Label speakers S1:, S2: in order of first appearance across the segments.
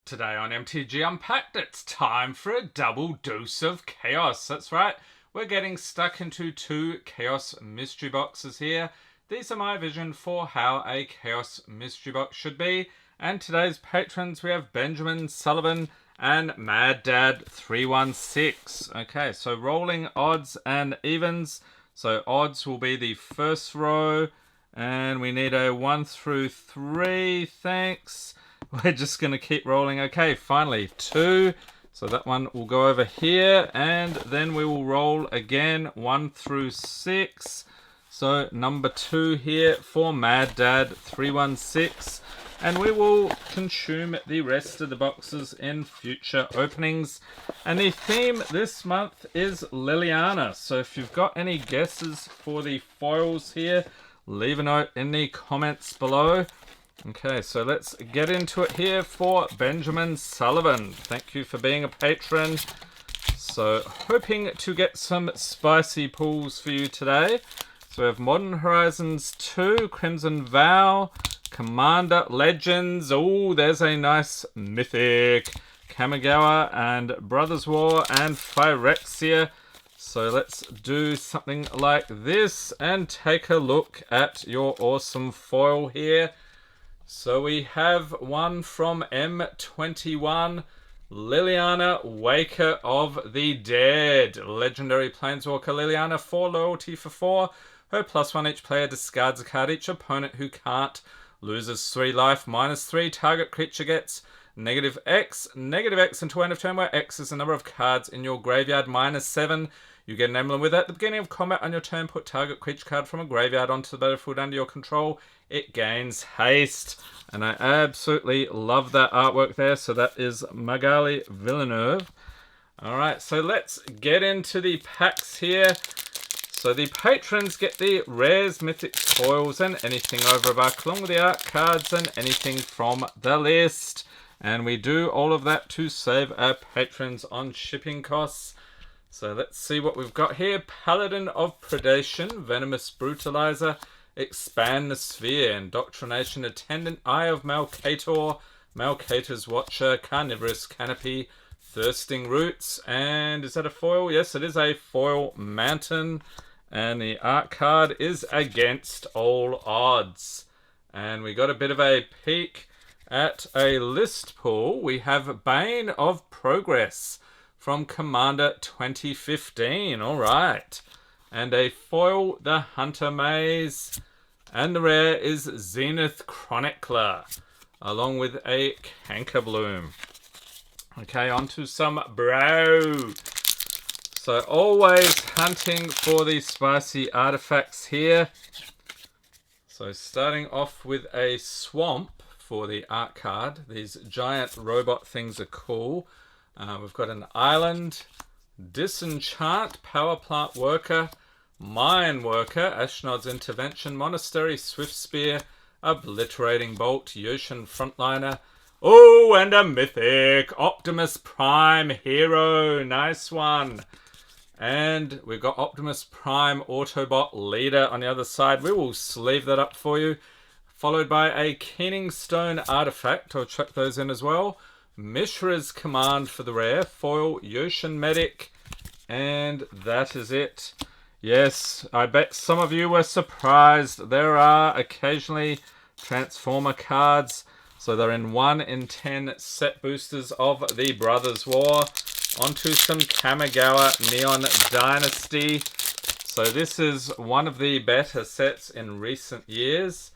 S1: Today on MTG Unpacked, it's time for a double dose of chaos. That's right, we're getting stuck into two chaos mystery boxes here. These are my vision for how a chaos mystery box should be. And today's patrons, we have Benjamin Sullivan and Mad Dad 316. Okay, so rolling odds and evens. So odds will be the first row, and we need a 1 through 3, thanks. We're just going to keep rolling. Okay, finally 2. So that one will go over here, and then we will roll again 1 through 6. So number 2 here for Mad Dad 316. And we will consume the rest of the boxes in future openings. And the theme this month is Liliana. So if you've got any guesses for the foils here, leave a note in the comments below. Okay, so let's get into it here for Benjamin Sullivan. Thank you for being a patron. So hoping to get some spicy pulls for you today. So we have Modern Horizons 2, Crimson Vow, Commander Legends. Oh, there's a nice mythic. Kamigawa and Brothers War and Phyrexia. So let's do something like this and take a look at your awesome foil here. So we have one from M21, Liliana, Waker of the Dead. Legendary Planeswalker Liliana, 4 loyalty for 4. Her +1 each player discards a card. Each opponent who can't loses 3 life, -3. Target creature gets -X until end of turn, where X is the number of cards in your graveyard, -7. You get an emblem with it. At the beginning of combat on your turn, put target creature card from a graveyard onto the battlefield under your control. It gains haste. And I absolutely love that artwork there. So that is Magali Villeneuve. Alright, so let's get into the packs here. So the patrons get the rares, mythic foils, and anything over a buck, along with the art cards and anything from the list. And we do all of that to save our patrons on shipping costs. So let's see what we've got here. Paladin of Predation, Venomous Brutalizer, Expand the Sphere, Indoctrination Attendant, Eye of Malcator, Malcator's Watcher, Carnivorous Canopy, Thirsting Roots, and is that a foil? Yes, it is a foil Mountain. And the art card is Against All Odds. And we got a bit of a peek at a list pool. We have Bane of Progress from Commander 2015. All right. And a foil, the Hunter Maze. And the rare is Zenith Chronicler, along with a Cankerbloom. Okay, on to some Brow. So always hunting for these spicy artifacts here. So starting off with a Swamp for the art card. These giant robot things are cool. We've got an Island, Disenchant, Power Plant Worker, Mine Worker, Ashnod's Intervention, Monastery, Swift Spear, Obliterating Bolt, Yoshin Frontliner. Oh, and a mythic, Optimus Prime Hero. Nice one. And we've got Optimus Prime Autobot Leader on the other side. We will sleeve that up for you. Followed by a Keening Stone Artifact. I'll chuck those in as well. Mishra's Command for the rare. Foil Yoshin Medic. And that is it. Yes, I bet some of you were surprised. There are occasionally Transformer cards. So they're in 1 in 10 set boosters of the Brothers War. Onto some Kamigawa Neon Dynasty. So this is one of the better sets in recent years.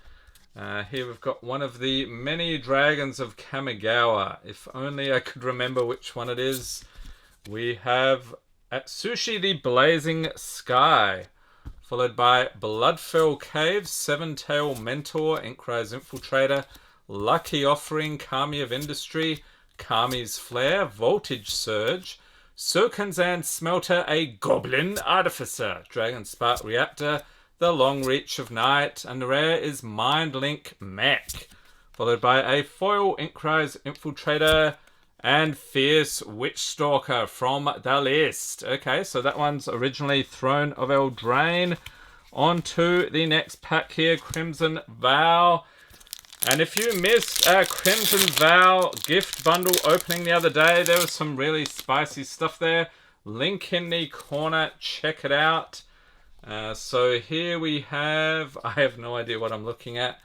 S1: Here we've got one of the many dragons of Kamigawa. If only I could remember which one it is. We have Atsushi the Blazing Sky, followed by Bloodfell Caves, Seven-Tail Mentor, Inkrise Infiltrator, Lucky Offering, Kami of Industry, Kami's Flare, Voltage Surge, Sirkanzan Smelter, a Goblin Artificer, Dragon Spark Reactor, the Long Reach of Night, and the rare is Mind Link Mech, followed by a foil Inkrise Infiltrator and Fierce Witchstalker from the list. Okay, so that one's originally Throne of Eldraine. On to the next pack here, Crimson Vow. And if you missed our Crimson Vow gift bundle opening the other day, there was some really spicy stuff there. Link in the corner, check it out. So here we have, I have no idea what I'm looking at.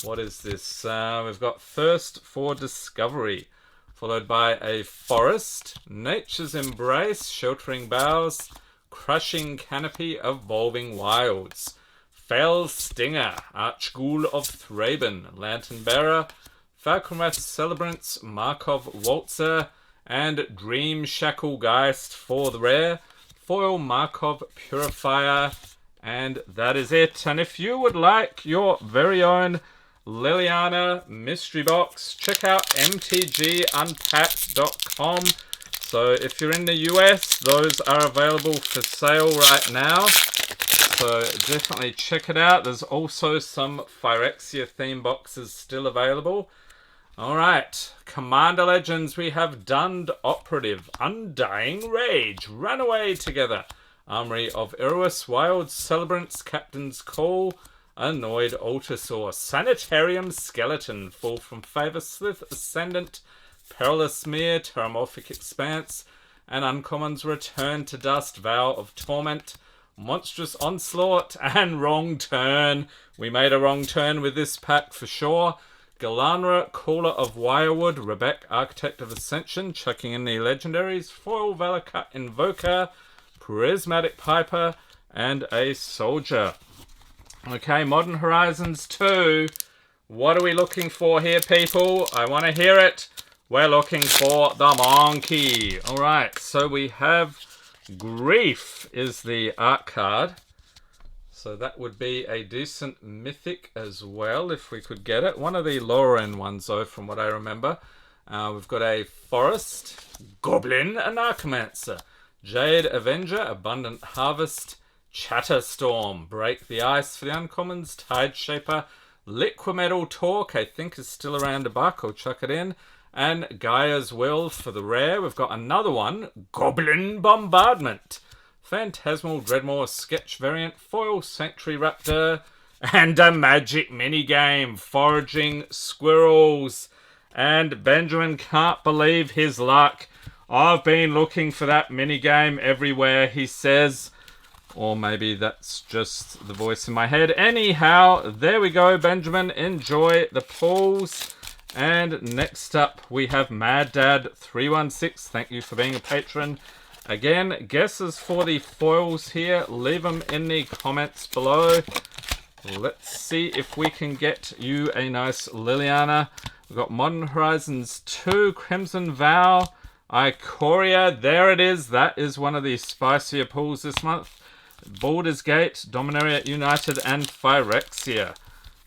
S1: What is this? We've got Thirst for Discovery, followed by a Forest, Nature's Embrace, Sheltering Boughs, Crushing Canopy, Evolving Wilds, Fell Stinger, Archghoul of Thraben, Lantern Bearer, Falconwrath Celebrants, Markov Waltzer, and Dream Shacklegeist for the rare, foil Markov Purifier, and that is it. And if you would like your very own Liliana mystery box, check out mtgunpacked.com. So if you're in the US, those are available for sale right now. So definitely check it out. There's also some Phyrexia theme boxes still available. Alright, Commander Legends, we have Dund Operative, Undying Rage, Runaway Together, Armory of Iroas, Wild Celebrants, Captain's Call, Annoyed Altasaur, Sanitarium Skeleton, Fall from Favour, Slith Ascendant, Perilous Mere, Terramorphic Expanse, and Uncommons Return to Dust, Vow of Torment, Monstrous Onslaught, and Wrong Turn. We made a wrong turn with this pack for sure. Galanra, Caller of Wirewood, Rebek, Architect of Ascension, chucking in the legendaries, Foil Valakat Invoker, Prismatic Piper, and a Soldier. Okay, Modern Horizons 2. What are we looking for here, people? I want to hear it. We're looking for the monkey. Alright, so we have Grief is the art card. So that would be a decent mythic as well, if we could get it. One of the lower end ones, though, from what I remember. We've got a Forest, Goblin, a Narcomancer, Jade Avenger, Abundant Harvest, Chatterstorm, Break the Ice for the uncommons, Tide Shaper, Liquimetal Talk, I think is still around $1. I'll chuck it in. And Gaia's Will for the rare. We've got another one, Goblin Bombardment, Phantasmal Dreadmore Sketch Variant, Foil Sanctuary Raptor, and a Magic Minigame, Foraging Squirrels. And Benjamin can't believe his luck. I've been looking for that minigame everywhere, he says. Or maybe that's just the voice in my head. Anyhow, there we go, Benjamin. Enjoy the pulls. And next up, we have Mad Dad 316. Thank you for being a patron. Again, guesses for the foils here, leave them in the comments below. Let's see if we can get you a nice Liliana. We've got Modern Horizons 2, Crimson Vow, Ikoria, there it is. That is one of the spicier pulls this month. Baldur's Gate, Dominaria United, and Phyrexia.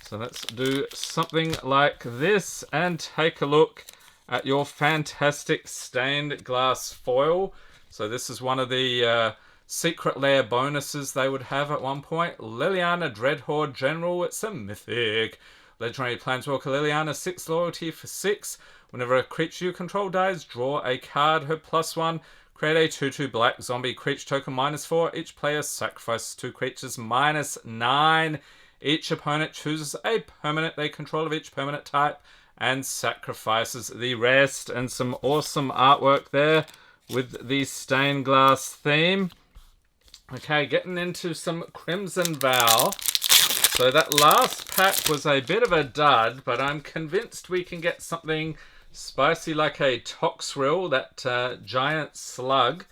S1: So let's do something like this and take a look at your fantastic stained glass foil. So this is one of the secret lair bonuses they would have at one point. Liliana Dreadhorde General, it's a mythic. Legendary Planeswalker Liliana, 6 loyalty for 6. Whenever a creature you control dies, draw a card, her +1. Create a 2/2 black zombie creature token -4. Each player sacrifices 2 creatures -9. Each opponent chooses a permanent they control of each permanent type and sacrifices the rest. And some awesome artwork there with the stained glass theme. Okay, getting into some Crimson Vow. So that last pack was a bit of a dud, but I'm convinced we can get something spicy like a Toxrill, that giant slug.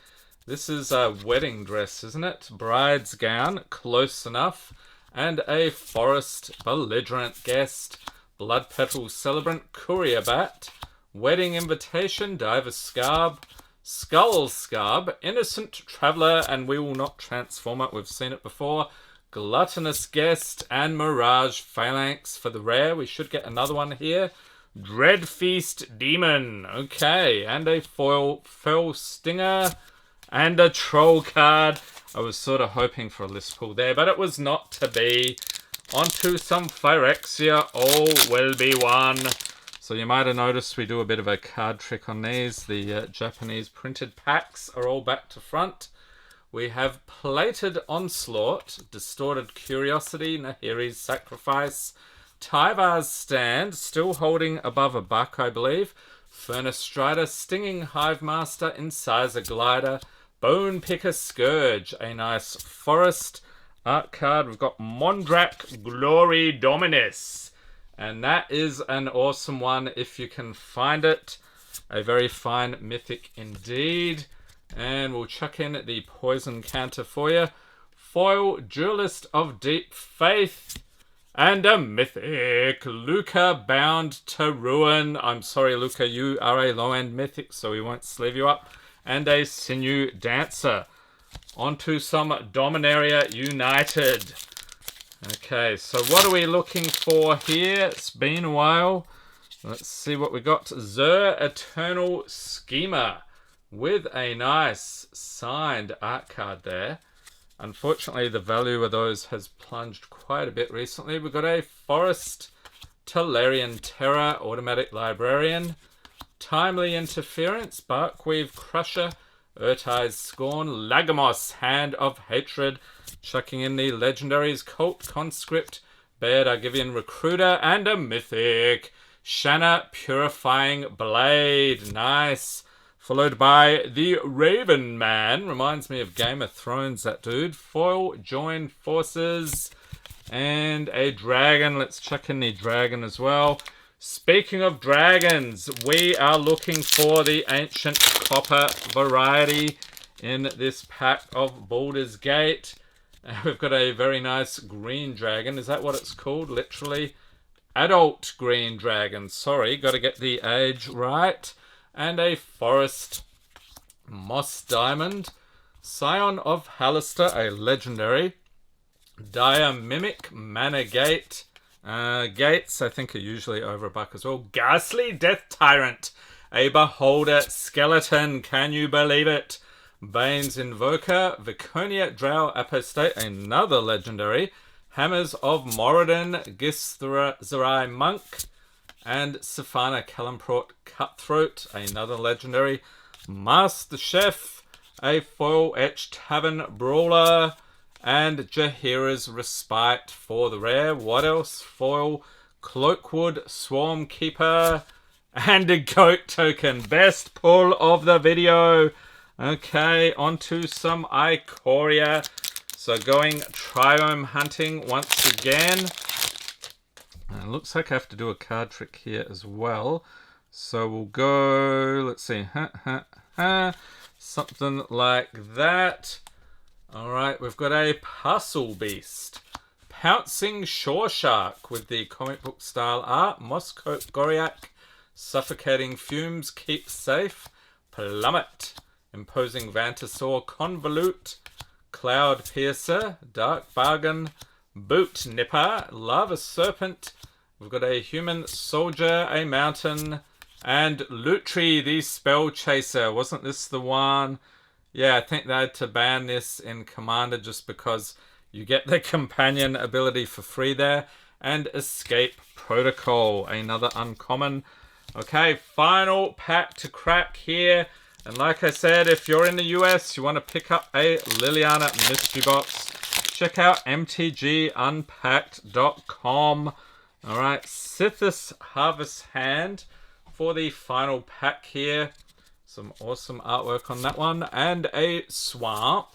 S1: This is a wedding dress, isn't it? Bride's gown, close enough. And a Forest Belligerent Guest, Blood Petal Celebrant, Courier Bat, Wedding Invitation, Diver Scarb, Skull Scarb, Innocent Traveller, and we will not transform it, we've seen it before, Gluttonous Guest, and Mirage Phalanx for the rare. We should get another one here. Dreadfeast Demon, okay, and a foil Fell Stinger, and a Troll card. I was sort of hoping for a list pull there, but it was not to be. Onto some Phyrexia, all will be one. So you might have noticed we do a bit of a card trick on these. The Japanese printed packs are all back to front. We have Plated Onslaught, Distorted Curiosity, Nahiri's Sacrifice, Tyvar's Stand, still holding above $1, I believe. Furnace Strider, Stinging Hive Master, Incisor Glider, Bone Picker Scourge, a nice Forest art card. We've got Mondrak Glory Dominus, and that is an awesome one if you can find it. A very fine mythic indeed. And we'll chuck in the poison counter for you. Foil Duelist of Deep Faith. And a mythic, Luca Bound to Ruin. I'm sorry, Luca, you are a low-end mythic, so we won't sleeve you up. And a Sinew Dancer. Onto some Dominaria United. Okay, so what are we looking for here? It's been a while. Let's see what we got. Zur Eternal Schemer with a nice signed art card there. Unfortunately, the value of those has plunged quite a bit recently. We've got a Forest Tolarian Terror, Automatic Librarian, Timely Interference, Barkweave Crusher, Urtai's Scorn, Lagamos, Hand of Hatred, chucking in the legendaries, Cult Conscript, Baird Argivian Recruiter, and a mythic, Shanna Purifying Blade. Nice. Followed by the Raven Man. Reminds me of Game of Thrones, that dude. Foil Join Forces. And a dragon. Let's chuck in the dragon as well. Speaking of dragons, we are looking for the Ancient Copper variety in this pack of Baldur's Gate. We've got a very nice green dragon. Is that what it's called? Literally. Adult green dragon. Sorry, got to get the age right. And a Forest Moss Diamond, Scion of Hallister, a legendary, Dire Mimic, Mana Gate, gates I think are usually over $1 as well, Ghastly Death Tyrant, a Beholder Skeleton, can you believe it, Bane's Invoker, Viconia Drow Apostate, another legendary, Hammers of Moradin, Githzerai Monk, and Safana Kalimprort Cutthroat, another legendary. Master Chef, a Foil Etched Tavern Brawler, and Jaheira's Respite for the rare. What else? Foil Cloakwood Swarm Keeper, and a Goat Token. Best pull of the video. Okay, onto some Ikoria. So going Triome hunting once again. It looks like I have to do a card trick here as well. So we'll go, let's see, something like that. All right, we've got a Puzzle Beast. Pouncing Shore Shark with the comic book style art. Mosscoat Goriac, Suffocating Fumes, Keep Safe. Plummet, Imposing Vantasaur, Convolute, Cloud Piercer, Dark Bargain, Boot Nipper, Lava Serpent. We've got a Human Soldier, a Mountain, and Lutri, the Spell Chaser. Wasn't this the one? Yeah, I think they had to ban this in Commander just because you get the companion ability for free there. And Escape Protocol, another uncommon. Okay, final pack to crack here. And like I said, if you're in the US, you want to pick up a Liliana mystery box, check out mtgunpacked.com. All right, Sithis Harvest Hand for the final pack here. Some awesome artwork on that one. And a Swamp,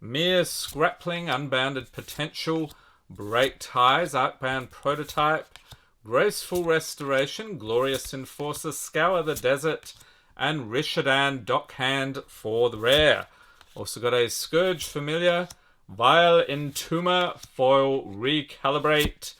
S1: Mere Scrappling, Unbounded Potential, Break Ties, Arcbound Prototype, Graceful Restoration, Glorious Enforcer, Scour the Desert, and Rishadan Dockhand for the rare. Also got a Scourge Familiar, Vile Entomber, Foil Recalibrate,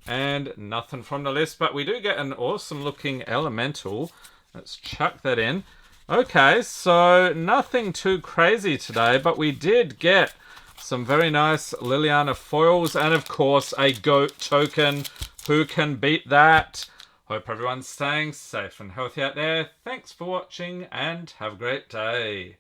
S1: and nothing from the list, but we do get an awesome looking Elemental. Let's chuck that in. Okay, so nothing too crazy today, but we did get some very nice Liliana foils, and of course a Goat Token. Who can beat that? Hope everyone's staying safe and healthy out there. Thanks for watching and have a great day.